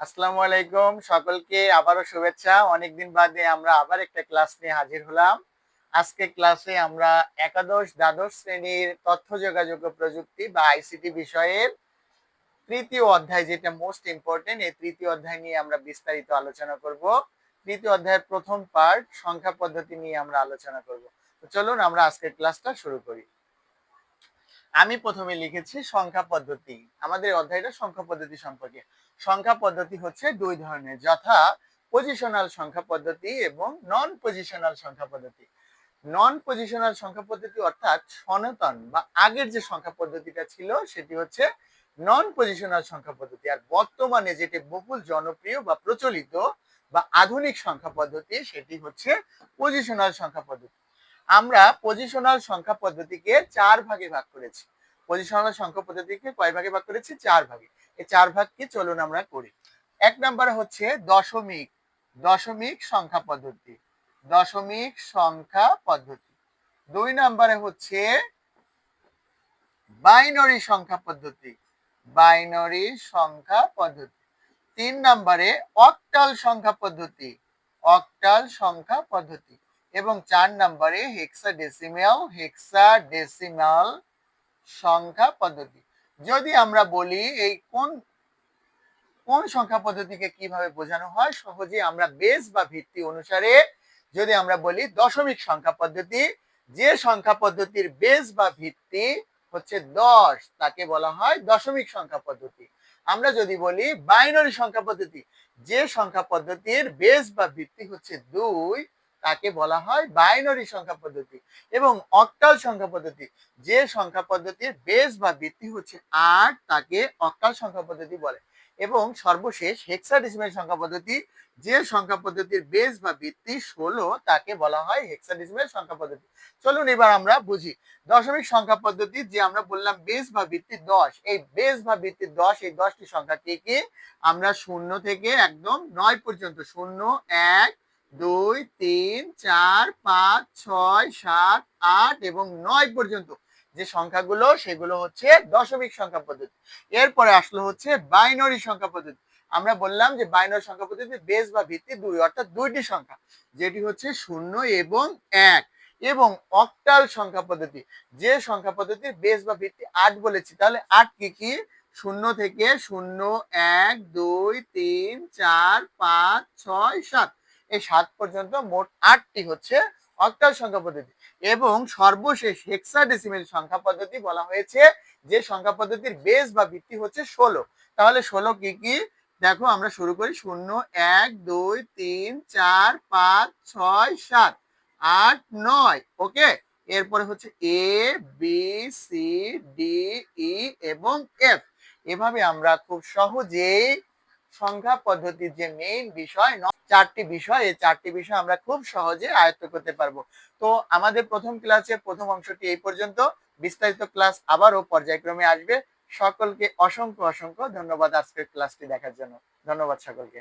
আসসালামু আলাইকুম, সকলকে আবারও শুভেচ্ছা। অনেকদিন বাদে আমরা আবার একটা ক্লাস নিয়ে হাজির হলাম। আজকে ক্লাসে আমরা একাদশ দ্বাদশ শ্রেণীর তথ্য যোগাযোগ ও প্রযুক্তি বা আইসিটি বিষয়ের তৃতীয় অধ্যায়, যেটা মোস্ট ইম্পর্টেন্ট, এই তৃতীয় অধ্যায় নিয়ে আমরা বিস্তারিত আলোচনা করব। তৃতীয় অধ্যায়ের প্রথম পার্ট সংখ্যা পদ্ধতি নিয়ে আমরা আলোচনা করব। তো চলুন আমরা আজকের ক্লাসটা শুরু করি। আমি প্রথমে লিখেছি সংখ্যা পদ্ধতি। আমাদের অধ্যায়টা সংখ্যা পদ্ধতি সম্পর্কে। সংখ্যা পদ্ধতি হচ্ছে দুই ধরনের, যথা পজিশনাল সংখ্যা পদ্ধতি এবং নন পজিশনাল সংখ্যা পদ্ধতি। নন পজিশনাল সংখ্যা পদ্ধতি অর্থাৎ সনাতন বা আগের যে সংখ্যা পদ্ধতিটা ছিল সেটি হচ্ছে নন পজিশনাল সংখ্যা পদ্ধতি। আর বর্তমানে যেটি বহুল জনপ্রিয় বা প্রচলিত বা আধুনিক সংখ্যা পদ্ধতি সেটি হচ্ছে পজিশনাল সংখ্যা পদ্ধতি। আমরা পজিশনাল সংখ্যা পদ্ধতিকে চার ভাগে ভাগ করেছি। পজিশনাল সংখ্যা পদ্ধতিকে কয় ভাগে ভাগ করেছি? চার ভাগে। এই চার ভাগকে চলুন আমরা করি। এক নম্বরে হচ্ছে দশমিক দশমিক সংখ্যা পদ্ধতি। দশমিক সংখ্যা পদ্ধতি। দুই নম্বরে হচ্ছে বাইনারি সংখ্যা পদ্ধতি। বাইনারি সংখ্যা পদ্ধতি। তিন নম্বরে অক্টাল সংখ্যা পদ্ধতি। অক্টাল সংখ্যা পদ্ধতি। এবং চার নম্বরে হেক্সাডেসিমাল সংখ্যা পদ্ধতি। যদি আমরা বলি এই কোন কোন সংখ্যা পদ্ধতিকে কিভাবে বোঝানো হয়, সহজে আমরা বেস বা ভিত্তি অনুসারে যদি আমরা বলি দশমিক সংখ্যা পদ্ধতি, যে সংখ্যা পদ্ধতির বেস বা ভিত্তি হচ্ছে 10 তাকে বলা হয় দশমিক সংখ্যা পদ্ধতি। আমরা যদি বলি বাইনারি সংখ্যা পদ্ধতি, যে সংখ্যা পদ্ধতির বেস বা ভিত্তি হচ্ছে 2 তাকে বলা হয় বাইনারি সংখ্যা পদ্ধতি। এবং অক্টাল সংখ্যা পদ্ধতি, যে সংখ্যা পদ্ধতির বেস বা ভিত্তি হচ্ছে 8 তাকে অক্টাল সংখ্যা পদ্ধতি বলে। এবং সর্বশেষ হেক্সাডেসিমাল সংখ্যা পদ্ধতি, যে সংখ্যা পদ্ধতির বেস বা ভিত্তি 16 তাকে বলা হয় হেক্সাডেসিমাল সংখ্যা পদ্ধতি। চলুন এবার আমরা বুঝি দশমিক সংখ্যা পদ্ধতি, যে আমরা বললাম বেস বা ভিত্তি 10, এই বেস বা ভিত্তি 10, এই 10টি সংখ্যা কি কি? আমরা 0 থেকে একদম 9 পর্যন্ত, 0, 1, 2, 3, 4, 5, 6, 7, 8 এবং 9 পর্যন্ত যে সংখ্যাগুলো, সেগুলো হচ্ছে দশমিক সংখ্যা পদ্ধতি। এরপরে আসলো হচ্ছে বাইনারি সংখ্যা পদ্ধতি। আমরা বললাম যে বাইনারি সংখ্যা পদ্ধতি বেস বা ভিত্তি 2, অর্থাৎ দুইটি সংখ্যা, যেটি হচ্ছে 0 এবং 1। এবং অক্টাল সংখ্যা পদ্ধতি, যে সংখ্যা পদ্ধতির বেস বা ভিত্তি 8 বলেছি, তাহলে 8 কি কি? 0 থেকে 0, 1, 2, 3, 4, 5, 6, 7, এই 7 পর্যন্ত মোট 8টি হচ্ছে অক্টাল সংখ্যা পদ্ধতি। এবং সর্বশেষ হেক্সাডেসিমাল সংখ্যা পদ্ধতি বলা হয়েছে, যে সংখ্যা পদ্ধতির বেস বা ভিত্তি হচ্ছে 16। তাহলে 16 কি কি? দেখো আমরা শুরু করি 0, 1, 2, 3, 4, 5, 6, 7, 8, 9। ওকে, এরপরে হচ্ছে A B C D E এবং এফ। এভাবে আমরা খুব সহজেই সংখ্যা পদ্ধতির যে মেইন বিষয়, চারটি বিষয়, এই চারটি বিষয় আমরা খুব সহজে আয়ত্ত করতে পারবো। তো আমাদের প্রথম ক্লাসের প্রথম অংশটি এই পর্যন্ত। বিস্তারিত ক্লাস আবারও পর্যায়ক্রমে আসবে। সকলকে অসংখ্য অসংখ্য ধন্যবাদ আজকের ক্লাসটি দেখার জন্য। ধন্যবাদ সকলকে।